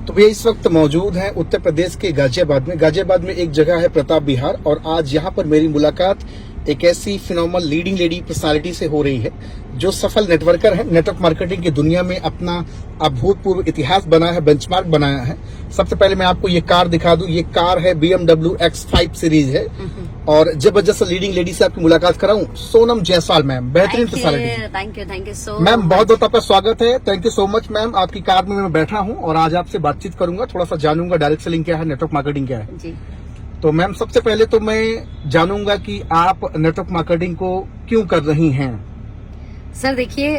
तो भैया इस वक्त मौजूद हैं उत्तर प्रदेश के गाजियाबाद में। गाजियाबाद में एक जगह है प्रताप विहार, और आज यहाँ पर मेरी मुलाकात एक ऐसी फिनोमिनल लीडिंग लेडी पर्सनालिटी से हो रही है जो सफल नेटवर्कर है, नेटवर्क मार्केटिंग की दुनिया में अपना अभूतपूर्व इतिहास बनाया है, बेंचमार्क बनाया है। सबसे पहले मैं आपको ये कार दिखा दूं, ये कार है BMW X5 सीरीज है, और जबरदस्त लीडिंग लेडी से आपकी मुलाकात कराऊं, सोनम जायसवाल मैम, बेहतरीन personality. Thank you so ma'am बहुत बहुत आपका स्वागत है, thank you so much ma'am. आपकी कार में मैं बैठा हूं और आज आपसे बातचीत करूंगा, थोड़ा सा जानूंगा डायरेक्ट सेलिंग क्या है, नेटवर्क मार्केटिंग क्या है। जी। तो मैम सबसे पहले तो मैं जानूंगा कि आप नेटवर्क मार्केटिंग को क्यों कर रही हैं। सर देखिए,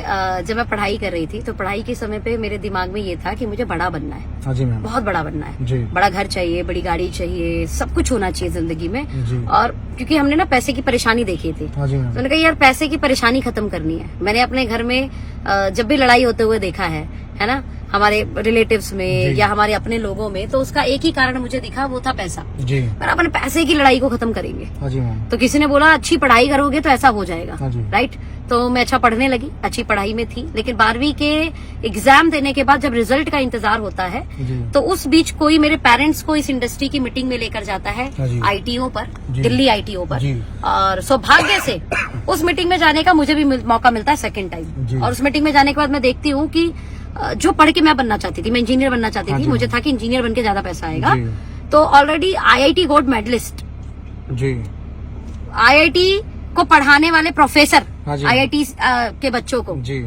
जब मैं पढ़ाई कर रही थी तो पढ़ाई के समय पे मेरे दिमाग में ये था कि मुझे बड़ा बनना है। हाँ जी मैम। बहुत बड़ा बनना है जी। बड़ा घर चाहिए, बड़ी गाड़ी चाहिए, सब कुछ होना चाहिए जिंदगी में। जी। और क्योंकि हमने ना पैसे की परेशानी देखी थी, हाँ जी मैम। तो मैंने कहा यार पैसे की परेशानी खत्म करनी है। मैंने अपने घर में जब भी लड़ाई होते हुए देखा है ना, हमारे रिलेटिव्स में या हमारे अपने लोगों में, तो उसका एक ही कारण मुझे दिखा, वो था पैसा। जी। पर अपने पैसे की लड़ाई को खत्म करेंगे। हाँ जी मैम। तो किसी ने बोला अच्छी पढ़ाई करोगे तो ऐसा हो जाएगा। हाँ जी। राइट। तो मैं अच्छा पढ़ने लगी, अच्छी पढ़ाई में थी, लेकिन 12वीं के एग्जाम देने के बाद जब रिजल्ट का इंतजार होता है, तो उस बीच कोई मेरे पेरेंट्स को इस इंडस्ट्री की मीटिंग में लेकर जाता है, आईटीओ पर, दिल्ली आईटीओ पर, और सौभाग्य से उस मीटिंग में जाने का मुझे भी मौका मिलता है सेकेंड टाइम। और उस मीटिंग में जाने के बाद मैं देखती हूँ कि जो पढ़ के मैं बनना चाहती थी, मैं इंजीनियर बनना चाहती थी, मुझे था कि इंजीनियर बन के ज्यादा पैसा आएगा। तो ऑलरेडी IIT गोल्ड मेडलिस्ट, जी, IIT को पढ़ाने वाले प्रोफेसर, हाँ जी। IIT के बच्चों को, जी,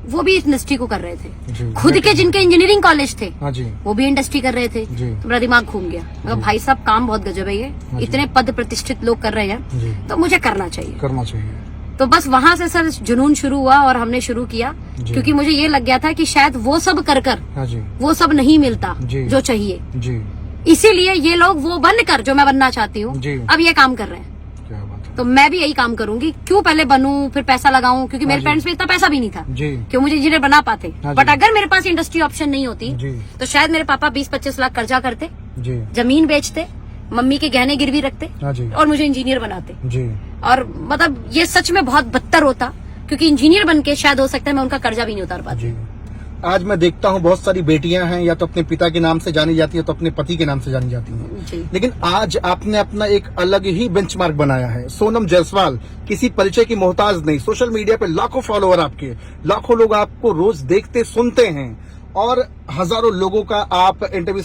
वो भी इस इंडस्ट्री को कर रहे थे। जी। खुद के जिनके इंजीनियरिंग कॉलेज थे, हाँ जी, वो भी इंडस्ट्री कर रहे थे। जी। तो मेरा दिमाग घूम गया। मैं भाई साहब काम बहुत गजब है, ये इतने पद प्रतिष्ठित लोग कर रहे हैं, जी, तो मुझे करना चाहिए। करना चाहिए। तो बस वहां से सर जुनून शुरू हुआ और हमने शुरू किया, क्योंकि मुझे ये लग गया था कि शायद वो सब कर हाँ जी, वो सब नहीं मिलता जी। जो चाहिए। जी, इसीलिए ये लोग वो बनकर जो मैं बनना चाहती हूँ जी। अब ये काम कर रहे हैं। क्या बात है। तो मैं भी यही काम करूंगी। क्यों पहले बनूं फिर पैसा लगाऊं, क्योंकि मेरे पेरेंट्स में इतना पैसा भी नहीं था जी, क्यों मुझे इंजीनियर बना पाते। हाँ बट जी। अगर मेरे पास इंडस्ट्री ऑप्शन नहीं होती जी, तो शायद मेरे पापा 20-25 लाख कर्जा करते, जी, जमीन बेचते, मम्मी के गहने गिरवी रखते, हाँ जी, और मुझे इंजीनियर बनाते। जी, और मतलब ये सच में बहुत बदतर होता, क्योंकि इंजीनियर बन के शायद हो सकता है मैं उनका कर्जा भी नहीं उतार पाती। जी। आज मैं देखता हूँ बहुत सारी बेटियां हैं, या तो अपने पिता के नाम से जानी जाती है तो अपने पति के नाम से जानी जाती हैं, जी। लेकिन आज आपने अपना एक अलग ही बेंचमार्क बनाया है। सोनम जायसवाल किसी परिचय की मोहताज नहीं। सोशल मीडिया पे लाखों फॉलोअर आपके, लाखों लोग आपको रोज देखते सुनते हैं, और हजारों लोगों का आप इंटरव्यू,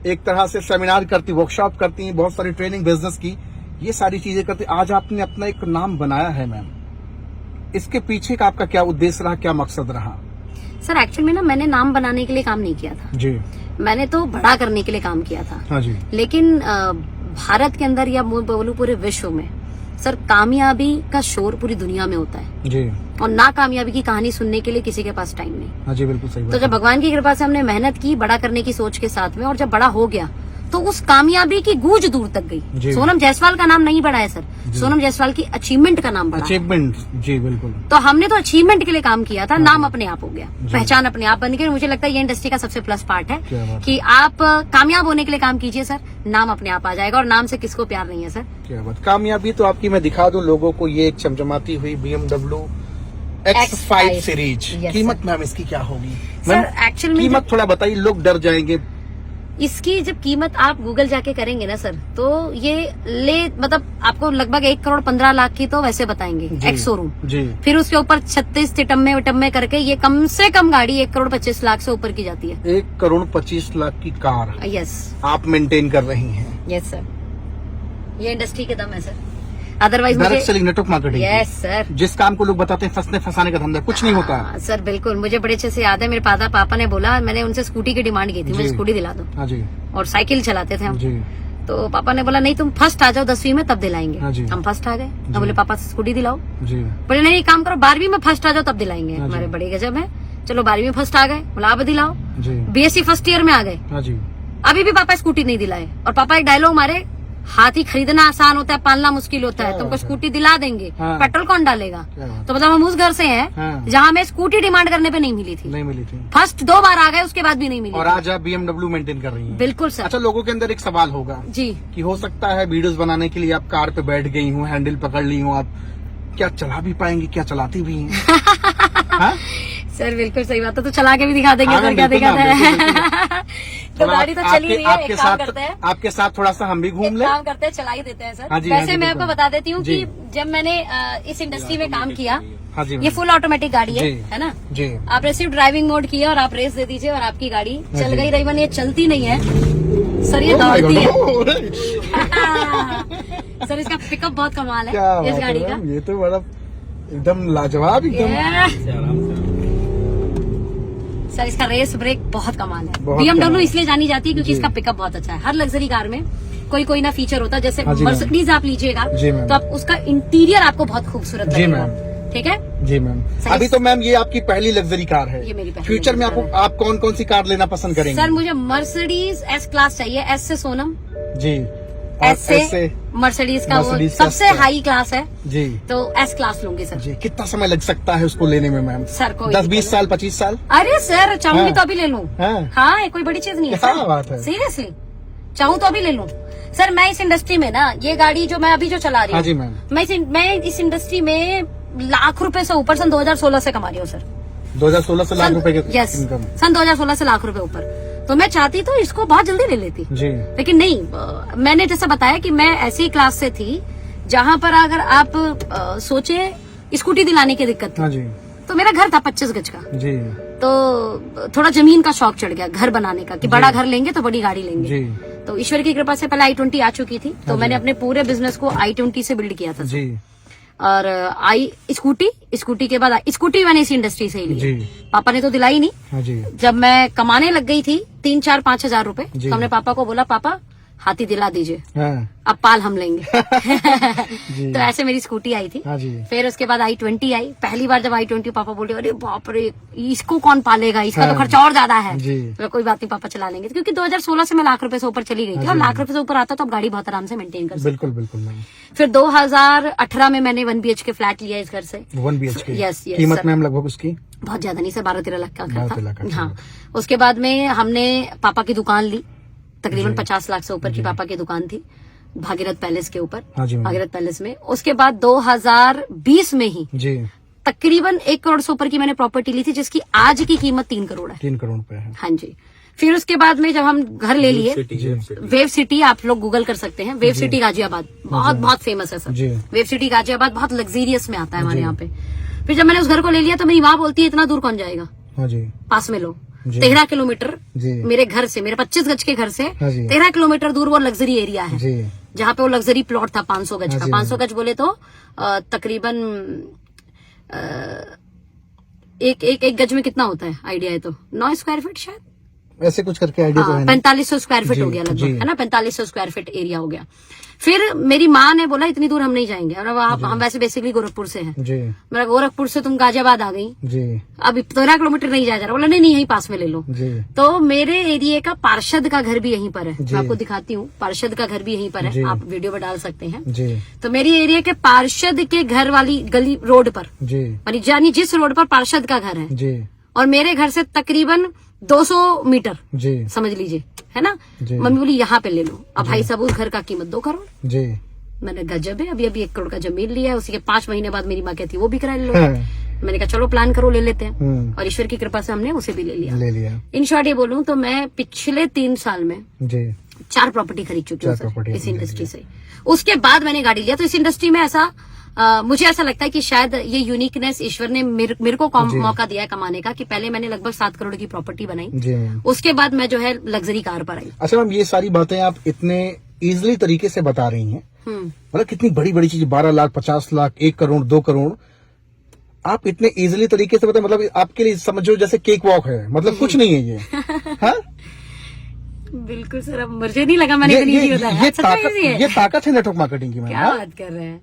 एक तरह से सेमिनार करती, वर्कशॉप करती हैं, बहुत सारी ट्रेनिंग बिजनेस की, ये सारी चीजें करती। आज आपने अपना एक नाम बनाया है मैम, इसके पीछे का आपका क्या उद्देश्य रहा, क्या मकसद रहा? सर एक्चुअली में ना मैंने नाम बनाने के लिए काम नहीं किया था, जी, मैंने तो बड़ा करने के लिए काम किया था। हाँ जी, लेकिन भारत के अंदर या बोलूं पूरे विश्व में सर कामयाबी का शोर पूरी दुनिया में होता है, जी, और नाकामयाबी की कहानी सुनने के लिए किसी के पास टाइम नहीं। हाँ जी, बिल्कुल सही बात तो जब भगवान की कृपा से हमने मेहनत की बड़ा करने की सोच के साथ में, और जब बड़ा हो गया तो उस कामयाबी की गूंज दूर तक गई। सोनम जायसवाल का नाम नहीं बढ़ा है सर, सोनम जायसवाल की अचीवमेंट का नाम बढ़ा। अचीवमेंट, जी बिल्कुल। तो हमने तो अचीवमेंट के लिए काम किया था, नाम अपने आप हो गया, पहचान अपने आप बन गई। मुझे लगता है ये इंडस्ट्री का सबसे प्लस पार्ट है कि आप कामयाब होने के लिए काम कीजिए सर, नाम अपने आप आ जाएगा, और नाम से किसको प्यार नहीं है सर। क्या बात। कामयाबी तो आपकी मैं दिखा दूं लोगों को, ये एक चमचमाती हुई BMW X5 सीरीज। कीमत मैम इसकी क्या होगी? सर एक्चुअल में कीमत थोड़ा बताइए, लोग डर जाएंगे। इसकी जब कीमत आप गूगल जाके करेंगे ना सर, तो ये मतलब आपको लगभग 1,15,00,000 की तो वैसे बताएंगे एक्स शोरूम जी। फिर उसके ऊपर 36 टिटम्मे करके ये कम से कम गाड़ी 1,25,00,000 से ऊपर की जाती है। 1,25,00,000 की कार यस आप मेंटेन कर रही हैं। यस सर, ये इंडस्ट्री के दम है sir, otherwise direct selling, network marketing. Yes sir, जिस काम को लोग बताते हैं फंसने फंसाने का धंधा, कुछ नहीं होता। सर बिल्कुल, मुझे बड़े अच्छे से याद है, मेरे पापा ने बोला, मैंने उनसे स्कूटी की डिमांड की थी, मुझे स्कूटी दिला दो। हाँ जी, और साइकिल चलाते थे हम जी, तो पापा ने बोला नहीं तुम फर्स्ट आ जाओ 10वीं में तब दिलाएंगे। हाँ जी। हम फर्स्ट आ गए, हम बोले पापा स्कूटी दिलाओ, जी, बोले नहीं काम करो 12वीं में फर्स्ट आ जाओ तब दिलाएंगे। हाँ जी। हमारे बड़े गजब है, चलो 12वीं में फर्स्ट आ गए, बोला अब दिलाओ। जी, BSc फर्स्ट ईयर में आ गए, हाँ जी, अभी भी पापा स्कूटी नहीं दिलाए। और पापा एक डायलॉग मारे, हाथी खरीदना आसान होता है पालना मुश्किल होता है, तुमको स्कूटी दिला देंगे, हाँ। पेट्रोल कौन डालेगा। क्या बात। तो मतलब हम उस घर से हैं हाँ। जहाँ हमें स्कूटी डिमांड करने पे नहीं मिली थी, नहीं मिली थी, फर्स्ट 2 बार आ गए उसके बाद भी नहीं मिली। और आज आप BMW मेंटेन कर रही हैं। बिल्कुल सर। अच्छा, लोगों के अंदर एक सवाल होगा जी, कि हो सकता है वीडियोस बनाने के लिए आप कार पे बैठ गई हूँ, हैंडल पकड़ ली हूँ, आप क्या चला भी पाएंगी, क्या चलाती भी हैं? हाँ? सर बिल्कुल सही बात है, तो चला के भी दिखा देंगे सर, क्या दिखाता है। तो गाड़ी तो चल ही रही है, एक काम करते हैं, आपके साथ थोड़ा सा हम भी घूम ले, काम करते हैं, चला ही देते हैं सर। हाँ जी, वैसे हाँ जी, मैं आपको बिल्कुल। बता देती हूँ जी। कि जब मैंने इस इंडस्ट्री में काम किया, हाँ जी ये फुल ऑटोमेटिक गाड़ी जी। है ना। जी आप रेसिव ड्राइविंग मोड किया और आप रेस दे दीजिए और आपकी गाड़ी चल जी। गई। रही बन ये चलती नहीं है सर, ये Oh my दौड़ती God, है। सर इसका पिकअप बहुत कमाल क्या है इस बात गाड़ी है का। मैम, ये तो बड़ा एकदम लाजवाब एकदम। सर इसका रेस ब्रेक बहुत कमाल है। बहुत BMW कमाल। इसलिए जानी जाती है क्योंकि जी। इसका पिकअप बहुत अच्छा है। हर लग्जरी कार में कोई ना फीचर होता है, जैसे हाँ जी, मैम। मर्सिडीज आप लीजिएगा जी, मैम। तो आप उसका इंटीरियर आपको बहुत खूबसूरत जी, लगेगा, मैम। ठीक है। जी मैम, सही। अभी तो मैम ये आपकी पहली लग्जरी कार है। ये मेरी पहली फ्यूचर में luxury आप कौन कौन सी कार लेना पसंद करेंगे? सर मुझे मर्सिडीज एस क्लास चाहिए, एस से सोनम, जी, एस से मर्सिडीज का वो Mercedes सबसे S का। हाई क्लास है, जी तो एस क्लास लूंगी सर। जी, कितना समय लग सकता है उसको लेने में मैम? सर कोई 10-20 साल, 25 साल? अरे सर चाहूंगी हाँ। तो अभी ले लूं। हाँ। हाँ, ये कोई बड़ी चीज नहीं है क्या सर, बात है? सीरियसली चाहूँ तो अभी ले लूं। सर मैं इस इंडस्ट्री में ना, ये गाड़ी जो मैं अभी जो चला रही हाँ हूँ, जी मैम, मैं इस इंडस्ट्री में लाख रुपए से ऊपर सन 2016 से कमा रही हूँ सर। 2016 से लाख रुपए की यस, इनकम। सन 2016 से लाख रुपए ऊपर। तो मैं चाहती तो इसको बहुत जल्दी ले लेती, जी लेकिन नहीं। मैंने जैसे बताया कि मैं ऐसी क्लास से थी जहां पर अगर आप सोचे स्कूटी दिलाने की दिक्कत हाँ थी, जी तो मेरा घर था 25 गज का, जी तो थोड़ा जमीन का शौक चढ़ गया घर बनाने का कि बड़ा घर लेंगे तो बड़ी गाड़ी लेंगे। जी तो ईश्वर की कृपा से पहले i20 आ चुकी थी, तो हाँ जी। मैंने अपने पूरे बिजनेस को i20 से बिल्ड किया था। जी और स्कूटी के बाद स्कूटी मैंने इसी इंडस्ट्री से ही ली। जी पापा ने तो दिलाई नहीं। हाँ जी जब मैं कमाने लग गई थी 3-4-5 हजार रुपए, जी। तो हमने पापा को बोला पापा हाथी दिला दीजिए, हाँ अब पाल हम लेंगे। जी तो ऐसे मेरी स्कूटी आई थी। हाँ जी फिर उसके बाद i20 आई। पहली बार जब i20 पापा बोले अरे बाप रे इसको कौन पालेगा, इसका हाँ। तो खर्चा और ज्यादा है। जी। तो कोई बात नहीं पापा चला लेंगे, क्योंकि 2016 से मैं लाख रुपए से ऊपर चली गई थी, और लाख रुपए से ऊपर आता तो अब गाड़ी बहुत आराम से मेंटेन कर सकती। बिल्कुल बिल्कुल मैम। फिर 2018 में मैंने 1 BHK फ्लैट लिया इस घर से। 1 BHK Yes, yes, कीमत sir। मैम लगभग उसकी? बहुत ज्यादा नहीं सर, 12-13 लाख का घर 12-13 लाख था। का, हाँ, उसके बाद में हमने पापा की दुकान ली, तकरीबन जी। 50 लाख से ऊपर की पापा की दुकान थी भागीरथ पैलेस के ऊपर। हाँ जी मैम। भागीरथ पैलेस में। उसके बाद 2020 में ही जी तकरीबन 1 करोड़ से ऊपर की मैंने प्रॉपर्टी ली थी, जिसकी आज की कीमत 3 करोड़ है। 3 करोड़ रुपए है। हाँ जी। फिर उसके बाद में जब हम घर ले लिए, जी वेव सिटी आप लोग गूगल कर सकते हैं, वेव सिटी गाजियाबाद बहुत बहुत फेमस है सर। जी वेव सिटी गाजियाबाद बहुत लग्जीरियस में आता है हमारे जी। यहाँ पे। फिर जब मैंने उस घर को ले लिया तो मेरी माँ बोलती है इतना दूर कौन जाएगा, हाँ जी पास में लो। जी। 13 किलोमीटर जी मेरे घर से, मेरे 25 गज के घर से हाँ जी 13 किलोमीटर दूर वो लग्जरी एरिया है, जी जहाँ पे वो लग्जरी प्लॉट था 500 गज हाँ का। जी, 500 गज बोले तो तकरीबन एक गज में कितना होता है आइडिया है तो 9 स्क्वायर फीट शायद, ऐसे कुछ करके आइडिया तो है नहीं। 4500 स्क्वायर फीट जी, हो गया जी। लगभग, है ना, 4500 स्क्वायर फीट एरिया हो गया। फिर मेरी माँ ने बोला इतनी दूर हम नहीं जाएंगे, और अब हम वैसे बेसिकली गोरखपुर से हैं। जी मेरा गोरखपुर से तुम गाजियाबाद आ गई, जी अब 13 किलोमीटर नहीं जा रहा। बोला नहीं यहीं पास में ले लो। जी तो मेरे एरिया का पार्षद का घर भी यहीं पर है, जी। मैं आपको दिखाती हूँ। पार्षद का घर भी यहीं पर जी। है, आप वीडियो में डाल सकते हैं। जी तो मेरी एरिया के पार्षद के घर वाली गली रोड पर, जी यानी जिस रोड पर पार्षद का घर है, जी और मेरे घर से तकरीबन 200 मीटर जी समझ लीजिए, है ना। जी। मम्मी बोली यहाँ पे ले लो। अब भाई साहब उस घर का कीमत 2 करोड़। जी मैंने गजब है, अभी 1 करोड़ का जमीन लिया है। उसी के 5 महीने बाद मेरी माँ कहती वो भी किराया ले लो। हाँ, मैंने कहा चलो प्लान करो, ले लेते हैं। हम्म, और ईश्वर की कृपा से हमने उसे भी ले लिया। ले लिया। इन शॉर्ट ये बोलूं तो मैं पिछले 3 साल में जी 4 प्रॉपर्टी खरीद चुकी हूँ 4 प्रॉपर्टी सर, इस आपने इंडस्ट्री से। उसके बाद मैंने गाड़ी लिया। तो इस इंडस्ट्री में ऐसा मुझे ऐसा लगता है कि शायद ये यूनिकनेस ईश्वर ने मेरे को जी। मौका दिया है कमाने का, कि पहले मैंने लगभग 7 करोड़ की प्रॉपर्टी बनाई, जी मैम। उसके बाद मैं जो है लग्जरी कार पर आई। अच्छा मैम, ये सारी बातें आप इतने इजीली तरीके से बता रही हैं, मतलब कितनी बड़ी बड़ी चीज, 12 लाख, 50 लाख, 1 करोड़, 2 करोड़, आप इतने इजीली तरीके से बताए, मतलब आपके लिए समझो जैसे केक वॉक है, मतलब कुछ नहीं है ये। हाँ? बिल्कुल सर, अब मुझे नहीं लगा मैंने इतनी easy बताया। सच में easy है। ये ताकत है नेटवर्क मार्केटिंग की मैम। क्या हाँ? बात कर रहे हैं।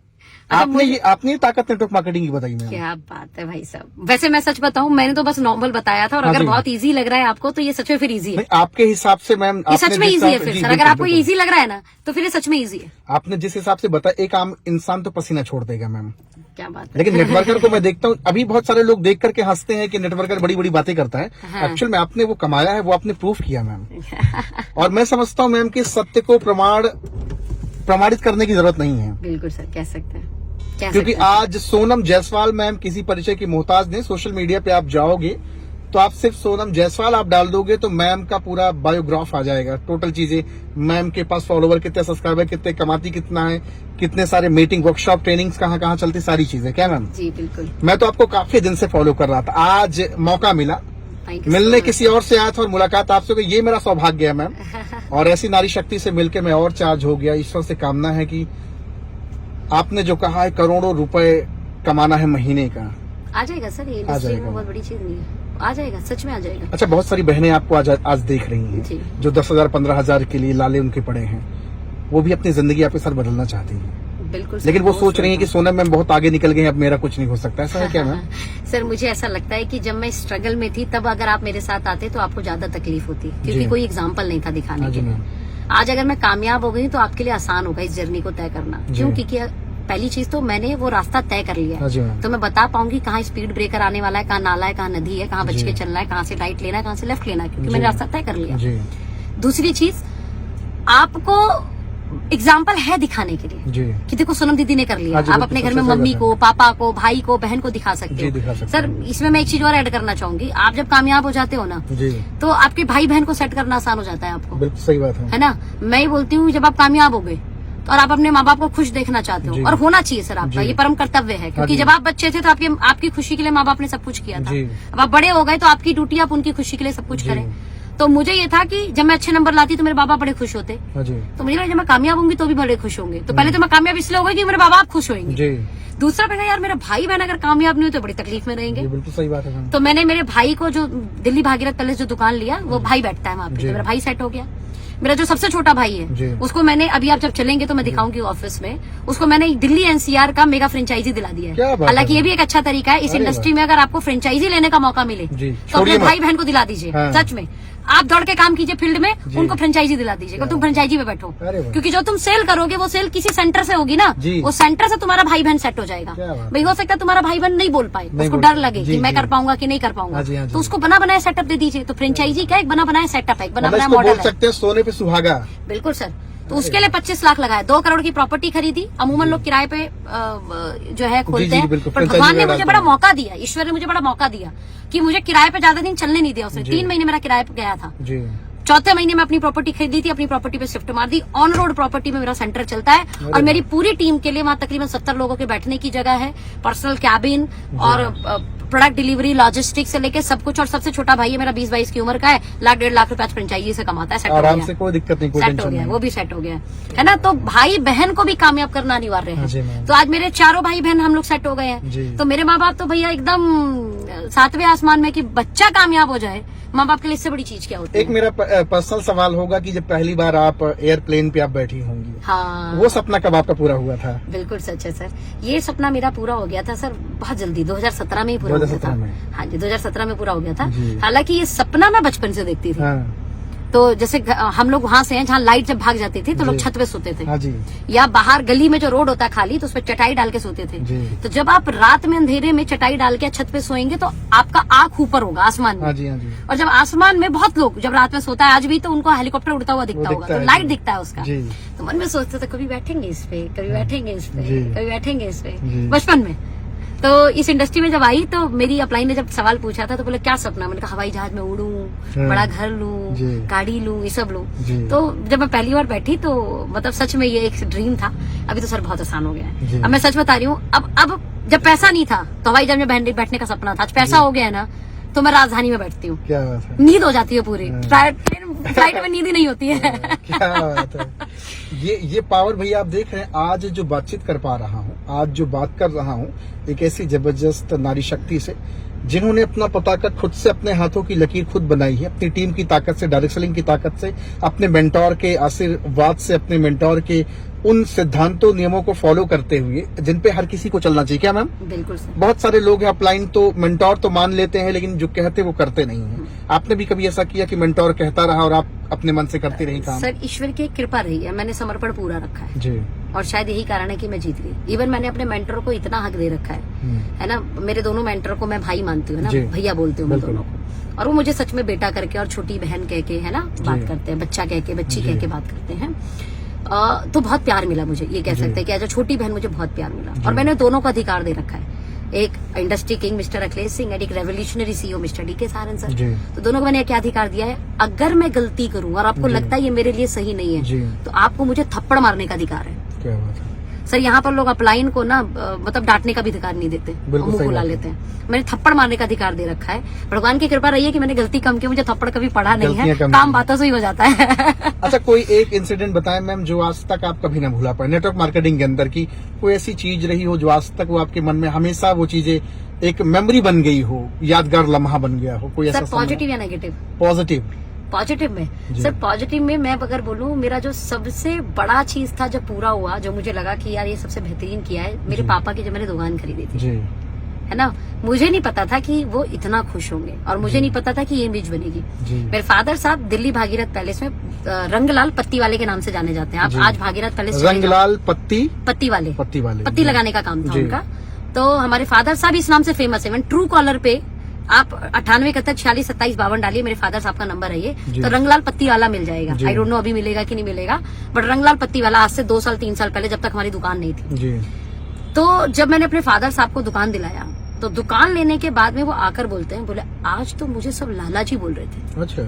आपने ये ताकत नेटवर्क मार्केटिंग की बताई मैम। क्या बात है भाई साहब। वैसे मैं सच बताऊं, मैंने तो बस नॉर्मल बताया था, और हाँ अगर जी। बहुत इजी लग रहा है आपको तो ये सच में फिर इजी है। नहीं, आपके हिसाब से मैम, ये सच में इजी है फिर सर, अगर आपको बिल्कुल। इजी लग रहा है ना तो फिर ये सच में इजी है। आपने जिस हिसाब से बताया, एक आम इंसान तो पसीना छोड़ देगा मैम। क्या बात है। लेकिन नेटवर्कर को मैं देखता हूँ, अभी बहुत सारे लोग देख करके हंसते हैं कि नेटवर्कर बड़ी बड़ी बातें करता है। हाँ। एक्चुअल में आपने वो कमाया है, वो आपने प्रूफ किया मैम। और मैं समझता हूँ मैम कि सत्य को प्रमाणित करने की जरूरत नहीं है। बिल्कुल सर, कह सकते हैं। कह क्योंकि सकते हैं। आज सोनम जायसवाल मैम किसी परिचय की मोहताज नहीं। सोशल मीडिया पे आप जाओगे तो आप सिर्फ सोनम जायसवाल आप डाल दोगे तो मैम का पूरा बायोग्राफ आ जाएगा, टोटल चीजें, मैम के पास फॉलोवर कितने, सब्सक्राइबर कितने, कमाती कितना है, कितने सारे मीटिंग, वर्कशॉप, ट्रेनिंग्स कहाँ चलती, सारी चीजें। क्या मैम? जी बिल्कुल। मैं तो आपको काफी दिन से फॉलो कर रहा था, आज मौका मिला, Thank you so मिलने much. किसी और से आया था और मुलाकात आपसे हुई, ये मेरा सौभाग्य है मैम। और ऐसी नारी शक्ति से मिलकर मैं और चार्ज हो गया। ईश्वर से कामना है कि आपने जो कहा है करोड़ों रुपए कमाना है महीने का, आ जाएगा सर, ये आ इंडस्ट्री जाएगा। में बहुत बड़ी चीज नहीं है, आ जाएगा, सच में आ जाएगा। अच्छा, बहुत सारी बहनें आपको आज देख रही जी। हैं जो 10,000 15,000 के लिए लाले उनके पड़े हैं, वो भी अपनी जिंदगी आपके साथ बदलना चाहती हैं, बिल्कुल सर, लेकिन वो बहुत सोच रही है कि सर। सोनम मैम बहुत आगे निकल गए हैं, अब मेरा कुछ नहीं हो सकता। ऐसा है क्या मैम? सर मुझे ऐसा लगता है कि जब मैं स्ट्रगल में थी तब अगर आप मेरे साथ आते तो आपको ज्यादा तकलीफ होती, क्योंकि जी। कोई एग्जाम्पल नहीं था दिखाने हाँ के जी लिए। मैम। आज अगर मैं कामयाब हो गई तो आपके लिए आसान होगा इस जर्नी को तय करना। जी। क्यों? क्योंकि पहली चीज तो मैंने वो रास्ता तय कर लिया हाँ जी मैम। है, तो मैं बता पाऊंगी कहाँ स्पीड ब्रेकर आने वाला है, कहाँ नाला है, कहाँ नदी है, कहाँ बच जी। के चलना है, कहाँ से राइट लेना है, कहाँ से लेफ्ट लेना है, क्योंकि जी। मैंने रास्ता तय कर लिया। जी दूसरी चीज, आपको एग्जाम्पल है दिखाने के लिए जी कि देखो सोनम दीदी ने कर लिया। हाँ जी, आप बिल्कुल, अपने घर में सबसे सही मम्मी बात को, पापा को, भाई को, बहन को दिखा सकते जी, हो। दिखा सकते सर हैं। इसमें मैं एक चीज और ऐड करना चाहूंगी, आप जब कामयाब हो जाते हो ना जी, तो आपके भाई बहन को सेट करना आसान हो जाता है आपको, बिल्कुल सही बात है। है ना। मैं ये बोलती हूँ जब आप कामयाब हो गए तो और आप अपने माँ बाप को खुश देखना चाहते जी। हो, और होना चाहिए सर आपका, जी। ये परम कर्तव्य है। क्योंकि जी। जब आप बच्चे थे तो आपकी खुशी के लिए माँ बाप ने सब कुछ किया था। जी। अब आप बड़े हो गए तो आपकी ड्यूटी आप उनकी खुशी के लिए सब कुछ जी। करें। तो मुझे ये था कि जब मैं अच्छे नंबर लाती तो मेरे बाबा बड़े खुश होते, हाँ जी तो मुझे लगा जब मैं कामयाब होंगी तो भी बड़े खुश होंगे। तो पहले तो मैं कामयाब इसलिए हो गई कि मेरे बाबा आप खुश होंगे। जी दूसरा मैंने यार मेरा भाई बहन अगर कामयाब नहीं हुए तो बड़ी तकलीफ में रहेंगे। जी, बिल्कुल सही बात है मैम। तो मैंने मेरे भाई को, जो दिल्ली भागीरथ पैलेस जो दुकान लिया, वो भाई बैठता है वहाँ पे, जी। तो मेरा भाई सेट हो गया। मेरा जो सबसे छोटा भाई जी। है उसको मैंने, अभी आप जब चलेंगे तो मैं दिखाऊंगी ऑफिस में, उसको मैंने दिल्ली एनसीआर का मेगा फ्रेंचाइजी दिला दिया क्या है। बात हालांकि है। ये भी एक अच्छा तरीका है इस अरे इंडस्ट्री में, अगर आपको फ्रेंचाइजी लेने का मौका मिले जी, तो छोड़िए अपने मत। भाई बहन को दिला दीजिए। हाँ। सच में आप दौड़ के काम कीजिए फील्ड में, जी। उनको फ्रेंचाइजी दिला दीजिए, तुम फ्रेंचाइजी में बैठो। अरे वाह। क्योंकि जो तुम सेल करोगे वो सेल किसी सेंटर से होगी ना, जी। वो सेंटर से तुम्हारा भाई बहन सेट हो जाएगा। क्या बात भाई हो सकता है तुम्हारा भाई बहन नहीं बोल पाए, नहीं उसको बोल डर पाए। लगे जी, कि मैं जी। कर पाऊंगा कि नहीं कर पाऊंगा, हाँ जी, हाँ जी। तो उसको बना बनाया सेटअप दे दीजिए। तो फ्रेंचाइजी क्या, एक बना बनाया सेटअप है, एक बना मतलब बनाया इसको मॉडल बोल है। सकते हैं सोने पे सुहागा। बिल्कुल सर। तो उसके लिए 25 लाख लगाए, 2 करोड़ की प्रॉपर्टी खरीदी। अमूमन लोग किराए पे जो है खोलते जी, हैं, बिल्कुल, पर फ्रेंचाइजी भगवान ने में मुझे डालते बड़ा हैं। मौका दिया, ईश्वर ने मुझे बड़ा मौका दिया कि मुझे किराए पे ज्यादा दिन चलने नहीं दिया उसने। जी। 3 महीने मेरा किराए पे गया था। जी चौथे महीने में अपनी प्रॉपर्टी खरीदी थी, अपनी प्रॉपर्टी पे शिफ्ट मार दी। ऑन रोड प्रॉपर्टी में मेरा सेंटर चलता है और मेरी पूरी टीम के लिए वहाँ तकरीबन 70 लोगों के बैठने की जगह है, पर्सनल कैबिन और प्रोडक्ट डिलीवरी, लॉजिस्टिक्स से लेके सब कुछ। और सबसे छोटा भाई है मेरा, 20-22 की उम्र का है, 1.5 लाख रुपए फ्रेंचाइजी से कमाता है। सेट हो आराम गया, से, कोई दिक्कत नहीं, कोई सेट हो टेंशन गया, नहीं। वो भी सेट हो गया है ना। तो भाई बहन को भी कामयाब करना अनिवार्य हाँ जी, है। मैम। तो आज मेरे चारों भाई बहन हम लोग सेट हो गए जी। हैं। तो मेरे माँ बाप तो भैया एकदम 7वें आसमान में कि बच्चा कामयाब हो जाए, माँ बाप के लिए इससे बड़ी चीज क्या होती एक है। मेरा पर्सनल सवाल होगा कि जब पहली बार आप एयरप्लेन पे आप बैठी होंगी, हाँ वो सपना कब आपका पूरा हुआ था? बिल्कुल सच है सर, ये सपना मेरा पूरा हो गया था सर बहुत जल्दी, 2017 में ही पूरा हो गया 2017 था। में? हाँ जी, 2017 में पूरा हो गया था। जी। हालांकि ये सपना मैं बचपन से देखती थी। हाँ तो जैसे हम लोग वहां से हैं जहाँ लाइट जब भाग जाती थी तो लोग जी। छत पे सोते थे, हाँ जी या बाहर गली में जो रोड होता है खाली, तो उस पर चटाई डाल के सोते थे। जी। तो जब आप रात में अंधेरे में चटाई डाल के छत पे सोएंगे तो आपका आंख ऊपर होगा आसमान में। हाँ जी हाँ जी और जब आसमान में बहुत लोग जब रात में सोता है आज भी, तो उनको हेलीकॉप्टर उड़ता हुआ दिखता वो होगा, दिखता तो है, लाइट जी। दिखता है उसका। जी। तो मन में सोचते थे कभी बैठेंगे इस पे, कभी बैठेंगे इस पे, जी। कभी बैठेंगे इस पे, जी। बचपन में। तो इस इंडस्ट्री में जब आई तो मेरी अपलाइन ने जब सवाल पूछा था तो बोले क्या सपना, मैंने कहा हवाई जहाज में उड़ूं, हाँ। बड़ा घर लूं, जी। गाड़ी लूं, ये सब लूं। जी। तो जब मैं पहली बार बैठी तो मतलब सच में ये एक ड्रीम था। अभी तो सर बहुत आसान हो गया जी। है। अब मैं सच बता रही हूँ, अब जब पैसा नहीं था तो हवाई जहाज में बैठने का सपना था। आज पैसा हो गया है ना तो मैं राजधानी में बैठती हूँ, क्या बात है, नींद हो जाती है पूरी। हाँ। फ्लाइट में नींद ही नहीं होती है। क्या बात है। ये पावर भैया आप देख रहे हैं, आज जो बातचीत कर पा रहा हूँ, आज जो बात कर रहा हूँ एक ऐसी जबरदस्त नारी शक्ति से जिन्होंने अपना पताका खुद से, अपने हाथों की लकीर खुद बनाई है, अपनी टीम की ताकत से, डायरेक्ट सेलिंग की ताकत से, अपने मेंटोर के आशीर्वाद से, अपने मेंटोर के उन सिद्धांतों नियमों को फॉलो करते हुए जिन पे हर किसी को चलना चाहिए। क्या मैम? बिल्कुल सर। बहुत सारे लोग हैं अपलाइन तो मेंटोर तो मान लेते हैं लेकिन जो कहते वो करते नहीं हैं। आपने भी कभी ऐसा किया कि मेंटोर कहता रहा और आप अपने मन से करती रही काम? सर ईश्वर की कृपा रही है, मैंने समर्पण पूरा रखा है जी और शायद यही कारण है कि मैं जीत गई। इवन मैंने अपने मेंटर को इतना हक दे रखा है ना। मेरे दोनों मेंटर को मैं भाई मानती हूँ ना, जी। भैया बोलती हूँ मैं बिल्कुल। दोनों को, और वो मुझे सच में बेटा करके और छोटी बहन कह के है ना बात करते हैं, बच्चा कह के, बच्ची जी। कह के बात करते हैं। तो बहुत प्यार मिला मुझे, ये कह सकते हैं कि एज अ छोटी बहन मुझे बहुत प्यार मिला। और मैंने दोनों को अधिकार दे रखा है, एक industry king mister Akhilesh Singh और एक रेवोल्यूशनरी सीईओ मिस्टर डी के सारन सर। तो दोनों को मैंने क्या अधिकार दिया है, अगर मैं गलती करूं और आपको लगता है ये मेरे लिए सही नहीं है तो आपको मुझे थप्पड़ मारने का अधिकार है। क्या बात है सर, यहाँ पर लोग अपलाइन को ना मतलब डांटने का भी अधिकार नहीं देते, मुंह फुला लेते हैं। मैंने थप्पड़ मारने का अधिकार दे रखा है। भगवान की कृपा रही है कि मैंने गलती कम की, मुझे थप्पड़ कभी पड़ा नहीं है, काम बातों से ही हो जाता है। अच्छा, कोई एक इंसिडेंट बताएं मैम जो आज तक आप कभी ना भूला पाए नेटवर्क मार्केटिंग के अंदर की, कोई ऐसी चीज रही हो जो आज तक वो आपके मन में हमेशा वो चीजें एक मेमोरी बन गई हो, यादगार लम्हा बन गया हो, कोई ऐसा? पॉजिटिव या नेगेटिव? पॉजिटिव में सर, पॉजिटिव में मैं अगर बोलूं, मेरा जो सबसे बड़ा चीज था जब पूरा हुआ, जो मुझे लगा कि यार ये सबसे बेहतरीन किया है, मेरे पापा की जब मैंने दुकान खरीदी थी, है ना, मुझे नहीं पता था कि वो इतना खुश होंगे और मुझे नहीं पता था कि ये इमेज बनेगी। मेरे फादर साहब दिल्ली भागीरथ पैलेस में रंगलाल पत्ती वाले के नाम से जाने जाते हैं। आप आज भागीरथ पैलेस, रंगलाल पत्ती वाले पत्ती लगाने का काम था उनका। तो हमारे फादर साहब इस नाम से फेमस है। ट्रू कॉलर पे आप 98 61 46 27 52 डालिए, मेरे फादर साहब का नंबर है ये, तो रंगलाल पत्ती वाला मिल जाएगा। आई डोंट नो अभी मिलेगा कि नहीं मिलेगा, बट रंगलाल पत्ती वाला आज से 2 साल 3 साल पहले, जब तक हमारी दुकान नहीं थी। तो जब मैंने अपने फादर साहब को दुकान दिलाया, तो दुकान लेने के बाद में वो आकर बोलते हैं, बोले आज तो मुझे सब लाला जी बोल रहे थे। अच्छा,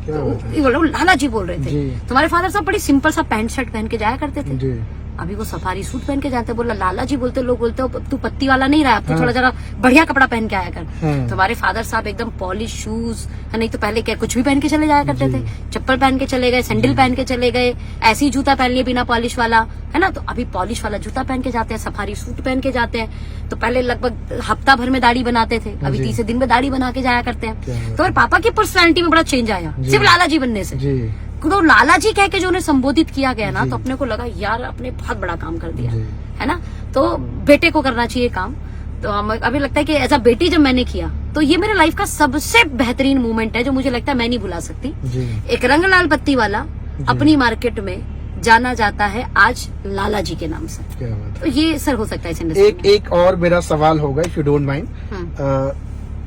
क्या बोलो लाला जी बोल रहे थे। तुम्हारे फादर साहब बड़ी सिंपल सा पैंट शर्ट पहन के जाया करते थे, अभी वो सफारी सूट पहन के जाते। बोला लाला जी बोलते, लोग बोलते हो तू पत्ती वाला नहीं रहा, अब तो थोड़ा जरा बढ़िया कपड़ा पहन के आया कर। तुम्हारे फादर साहब एकदम पॉलिश शूज, नहीं तो पहले क्या कुछ भी पहन के चले जाया करते थे, चप्पल पहन के चले गए, सैंडल पहन के चले गए, ऐसे ही जूता पहन लिया बिना पॉलिश वाला, है ना। तो अभी पॉलिश वाला जूता पहन के जाते हैं, सफारी सूट पहन के जाते हैं। तो पहले लगभग हफ्ता भर में दाढ़ी बनाते थे, अभी 30 दिन में दाढ़ी बना के जाया करते हैं। तो मेरे पापा की पर्सनैलिटी में बड़ा चेंज आया सिर्फ लाला जी बनने से। तो लाला जी कह के जो उन्हें संबोधित किया गया ना, तो अपने को लगा यार अपने बहुत बड़ा काम कर दिया, है ना। तो बेटे को करना चाहिए काम। तो अभी लगता है कि एज अ बेटी जब मैंने किया, तो ये मेरे लाइफ का सबसे बेहतरीन मोमेंट है जो मुझे लगता है मैं नहीं भुला सकती। एक रंगलाल पत्ती वाला अपनी मार्केट में जाना जाता है आज लाला जी के नाम से। तो ये सर हो सकता है इस इंडस्ट्री। एक और मेरा सवाल होगा, इफ यू डोंट माइंड।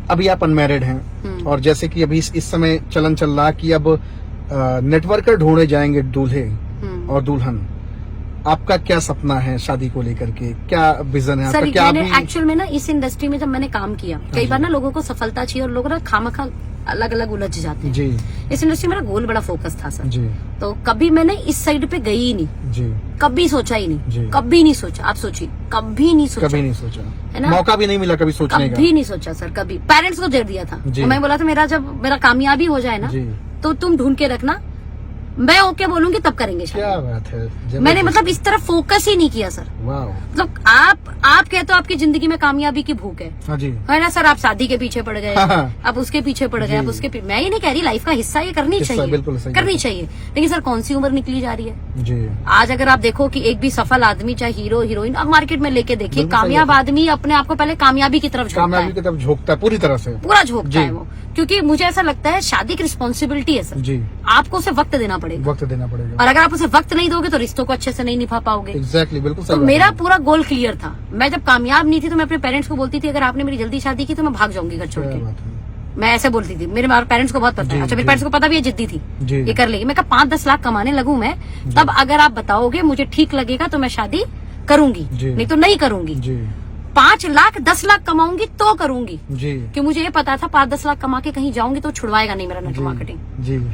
अभी आप अनमैरिड हैं और जैसे कि अभी इस समय चलन चल रहा कि अब नेटवर्कर ढूंढे जाएंगे दूल्हे और दुल्हन, आपका क्या सपना है शादी को लेकर के, क्या विजन है आपका? क्या एक्चुअल में ना इस इंडस्ट्री में जब मैंने काम किया, कई बार ना लोगों को सफलता चाहिए और लोग ना खामखा अलग अलग उलझ जाते हैं। इस इंडस्ट्री में मेरा गोल बड़ा फोकस था सर। तो कभी मैंने इस साइड पे गई ही नहीं, कभी सोचा ही नहीं, कभी नहीं सोचा। आप सोचिए, कभी नहीं सोचा, है ना, मौका भी नहीं मिला कभी सोचने का। कभी नहीं सोचा सर, कभी। पेरेंट्स को दे दिया था, मैं बोला था जब मेरा कामयाबी हो जाए ना तो तुम ढूंढ के रखना, मैं ओके बोलूंगी तब करेंगे शादी। क्या बात है। मैंने मतलब इस तरफ फोकस ही नहीं किया सर। मतलब आप कहते हो आपकी जिंदगी में कामयाबी की भूख है, है ना सर। आप शादी के पीछे पड़ गए, अब उसके पीछे पड़ गए, अब उसके मैं ये नहीं कह रही, लाइफ का हिस्सा ये करनी चाहिए, करनी चाहिए। लेकिन सर कौन सी उम्र निकली जा रही है आज? अगर आप देखो कि एक भी सफल आदमी, चाहे हीरो हीरोइन, अब मार्केट में लेके देखिए, कामयाब आदमी अपने आप को पहले कामयाबी की तरफ झोंकता है, पूरी तरह से पूरा झोंकता है वो। क्योंकि मुझे ऐसा लगता है शादी की रिस्पॉन्सिबिलिटी है सर, आपको उसे वक्त देना पड़ेगा। और अगर आप उसे वक्त नहीं दोगे तो रिश्तों को अच्छे से नहीं निभा पाओगे। बिल्कुल। तो मेरा पूरा गोल क्लियर था। मैं जब कामयाब नहीं थी तो मैं अपने पेरेंट्स को बोलती थी अगर आपने मेरी जल्दी शादी की तो मैं भाग जाऊंगी घर छोड़ के। मैं ऐसे बोलती थी, मेरे पेरेंट्स को बहुत पता है। अच्छा, मेरे पेरेंट्स को पता भी है, जिद्दी थी, ये कर लेगी। मैं कहा 5-10 लाख कमाने लगूं मैं, तब अगर आप बताओगे मुझे ठीक लगेगा तो मैं शादी करूंगी, नहीं तो नहीं करूंगी। 5 लाख 10 लाख कमाऊंगी तो करूंगी कि मुझे ये पता था 5-10 लाख कमा के कहीं जाऊंगी तो छुड़वाएगा नहीं मेरा नेटवर्क मार्केटिंग।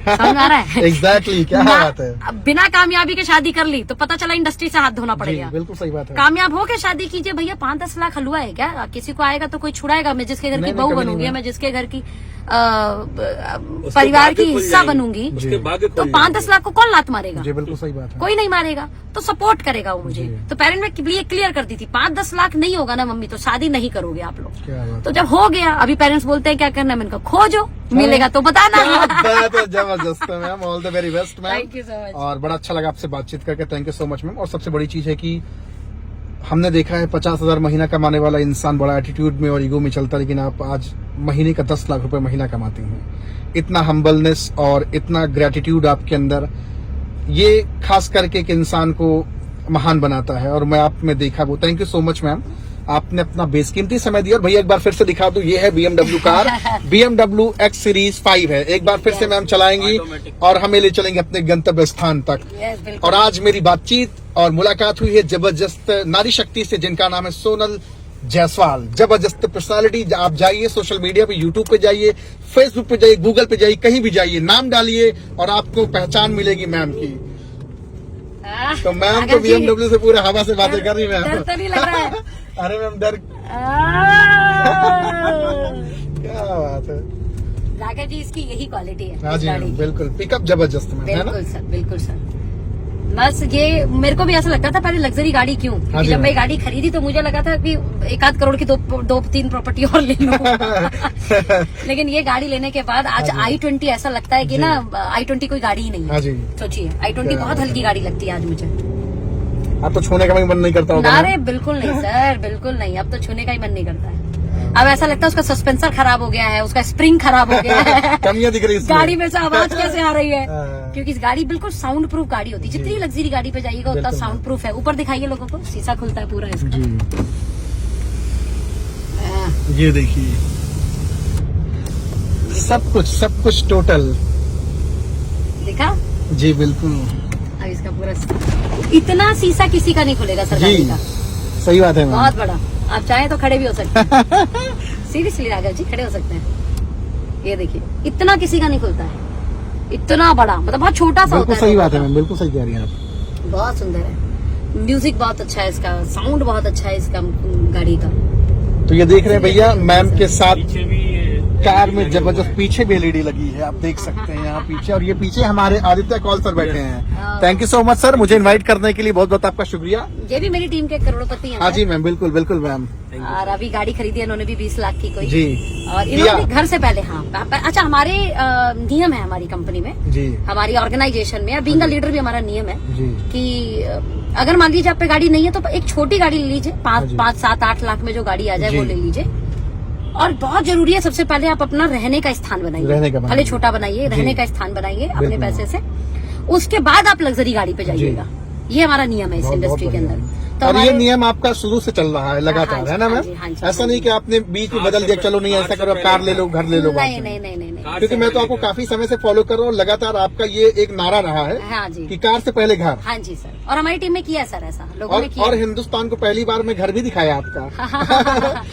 समझ आ रहा है? एग्जैक्टली, क्या बात है। बिना कामयाबी के शादी कर ली तो पता चला इंडस्ट्री से हाथ धोना पड़ेगा। बिल्कुल सही बात है। कामयाब हो के शादी कीजिए भैया। 5-10 लाख हलवा है क्या? किसी को आएगा तो कोई छुड़ाएगा? मैं जिसके घर की बहू बनूंगी, मैं जिसके घर की परिवार की हिस्सा बनूंगी, तो 5-10 लाख को कौन लात मारेगा? बिल्कुल सही बात है। कोई नहीं मारेगा, तो सपोर्ट करेगा वो मुझे। तो पेरेंट में क्लियर कर दी थी 5-10 लाख नहीं होगा ना मम्मी तो शादी नहीं करोगे आप लोग। तो जब हो गया, अभी पेरेंट्स बोलते हैं क्या करना है, मैंने कहा खोजो, मिलेगा तो बताना। जबरदस्त ma'am, all the very best ma'am. Thank you so much. और बड़ा अच्छा लगा आपसे बातचीत करके, thank you so much ma'am. और सबसे बड़ी चीज है कि हमने देखा है 50,000 महीना कमाने वाला इंसान बड़ा एटीट्यूड में और ईगो में चलता, लेकिन आप आज महीने का 10 लाख रुपए महीना कमाती हैं। इतना हम्बलनेस और इतना ग्रेटिट्यूड आपके अंदर, ये खास करके एक इंसान को महान बनाता है और मैं आप में देखा वो। Thank you so much ma'am. आपने अपना बेसकीमती समय दिया। और भैया एक बार फिर से दिखा दूं, ये है BMW car, BMW X Series 5 है। एक बार फिर से मैम चलाएंगी और हमें ले चलेंगे अपने गंतव्य स्थान तक। Yes, बिल्कुल। और आज मेरी बातचीत और मुलाकात हुई है जबरदस्त नारी शक्ति से, जिनका नाम है सोनल जायसवाल। जबरदस्त पर्सनालिटी। आप जाइए सोशल मीडिया पे, यूट्यूब पे जाइए, फेसबुक पे जाइए, गूगल पे जाइए, कहीं भी जाइए, नाम डालिए और आपको पहचान मिलेगी मैम की। तो मैम तो BMW से पूरे हवा से बातें कर रही मैम। डर तो नहीं लग रहा है? अरे मैम डर क्या बात है। राघव जी, इसकी यही क्वालिटी है। हाँ जी मैम, बिल्कुल पिकअप जबरदस्त मैम, है ना? बिल्कुल सर, बिल्कुल सर। बस ये मेरे को भी ऐसा लगता था पहले, लग्जरी गाड़ी क्यों, क्योंकि जब मैं गाड़ी खरीदी तो मुझे लगा था कि 1-8 करोड़ की दो तीन प्रॉपर्टी और ले लूं। लेकिन ये गाड़ी लेने के बाद आज i20 ऐसा लगता है कि ना i20 कोई गाड़ी ही नहीं है। सोचिए, i20 बहुत हल्की गाड़ी लगती है आज मुझे। अब तो छूने का भी मन नहीं करता होगा। अरे बिल्कुल नहीं सर, बिल्कुल नहीं, अब तो छूने का ही मन नहीं करता है। अब ऐसा लगता है उसका सस्पेंसर खराब हो गया है, उसका स्प्रिंग खराब हो गया है। कमियां दिख रही है गाड़ी में से आवाज कैसे आ रही है, हाँ। क्योंकि इस गाड़ी बिल्कुल साउंड प्रूफ गाड़ी होती है। जितनी लग्जरी गाड़ी पे जाइएगा उतना साउंड प्रूफ है। ऊपर दिखाइए लोगों को, शीशा खुलता है पूरा इसका। ये देखिए, सब कुछ टोटल देखा जी, बिल्कुल। अब इसका पूरा इतना शीशा किसी का नहीं खुलेगा सर गाड़ी का। सही बात है मैम। बहुत बड़ा, आप चाहें तो खड़े भी हो सकते हैं। सीरियसली राघव जी, खड़े हो सकते हैं। ये देखिए, इतना किसी का नहीं खुलता है, इतना बड़ा, मतलब बहुत छोटा सा होता है। सही बात है मैम, बिल्कुल सही कह रही हैं आप। बहुत सुंदर है, म्यूजिक बहुत अच्छा है इसका, साउंड बहुत अच्छा है इसका गाड़ी का। तो ये देख रहे हैं भैया, मैम के साथ कार में जबरदस्त पीछे भी LED लगी है, आप देख सकते हैं यहाँ पीछे। और ये पीछे हमारे आदित्य कॉल सर बैठे हैं। Thank you so much sir, मुझे इनवाइट करने के लिए बहुत बहुत आपका शुक्रिया। ये भी मेरी टीम के करोड़पति हैं। हाँ जी मैम, बिल्कुल बिल्कुल मैम। और अभी गाड़ी खरीदी है इन्होंने भी 20 लाख की कोई जी। और इन्होंने घर से पहले, हाँ अच्छा, हमारे नियम है हमारी कंपनी में जी, हमारी ऑर्गेनाइजेशन में, बीइंग अ लीडर भी हमारा नियम है जी कि अगर मान लीजिए आप पे गाड़ी नहीं है तो एक छोटी गाड़ी ले लीजिए, 5-7-8 लाख में जो गाड़ी आ जाए वो ले लीजिए। और बहुत जरूरी है, सबसे पहले आप अपना रहने का स्थान बनाइए, भले छोटा बनाइए, रहने का स्थान बनाइए अपने पैसे से। उसके बाद आप लग्जरी गाड़ी पे जाइएगा। ये हमारा नियम है इस इंडस्ट्री के अंदर। तो और ये नियम आपका शुरू से चल रहा है लगातार, है ना मैम? ऐसा नहीं कि आपने बीच में बदल दिया, चलो नहीं ऐसा करो, कार ले लो, घर ले लो। नहीं नहीं नहीं नहीं, क्योंकि मैं तो आपको काफी समय से फॉलो कर रहा हूँ, लगातार आपका ये एक नारा रहा है। हाँ जी, कि कार से पहले घर। हाँ जी सर, और हमारी टीम में किया है सर ऐसा, लोगों ने किया। और हिंदुस्तान को पहली बार में घर भी दिखाया आपका।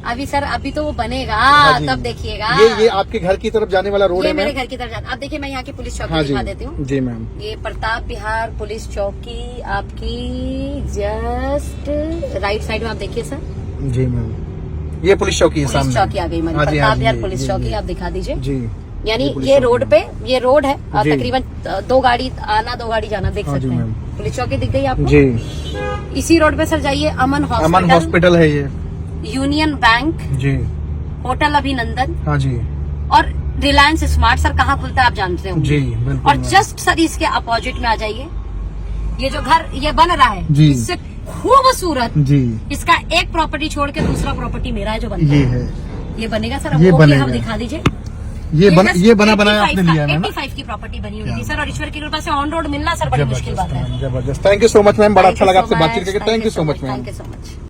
अभी सर, अभी तो वो बनेगा, तब देखिएगा। ये आपके घर की तरफ जाने वाला रोड है? मेरे घर की तरफ जाना। आप देखिए, मैं यहाँ की पुलिस चौकी दिखा देती हूँ। जी मैम। ये प्रताप विहार पुलिस चौकी आपकी जस्ट राइट साइड में, आप देखिए सर। जी मैम, ये पुलिस चौकी है सामने। पुलिस चौकी आ गई हमारी, प्रताप विहार पुलिस चौकी, आप दिखा दीजिए जी। यानी ये रोड पे, ये रोड है और तकरीबन 2 गाड़ी आना 2 गाड़ी जाना, देख सकते हैं। पुलिस चौकी दिख गई आपको जी। इसी रोड पे सर जाइए, अमन हॉस्पिटल है ये, यूनियन बैंक जी, होटल अभिनंदन, हाँ जी, और रिलायंस स्मार्ट। सर कहाँ खुलता है आप जानते हो जी, और जस्ट सर इसके अपोजिट में आ जाइए। ये जो घर ये बन रहा है जी, इससे खूबसूरत जी, इसका एक प्रॉपर्टी छोड़ के दूसरा प्रॉपर्टी मेरा है जो बनता है। ये बनेगा सर, ये बनेगा, आप दिखा दीजिए। ये बना बनाया आपने लिया है ना? 85 की प्रॉपर्टी बनी हुई थी सर, और ईश्वर की कृपा से ऑन रोड मिलना सर बड़ी मुश्किल बात है। जबरदस्त, thank you so much ma'am, बड़ा अच्छा लगा आपसे बातचीत करके। Thank you so much ma'am. Thank you so much.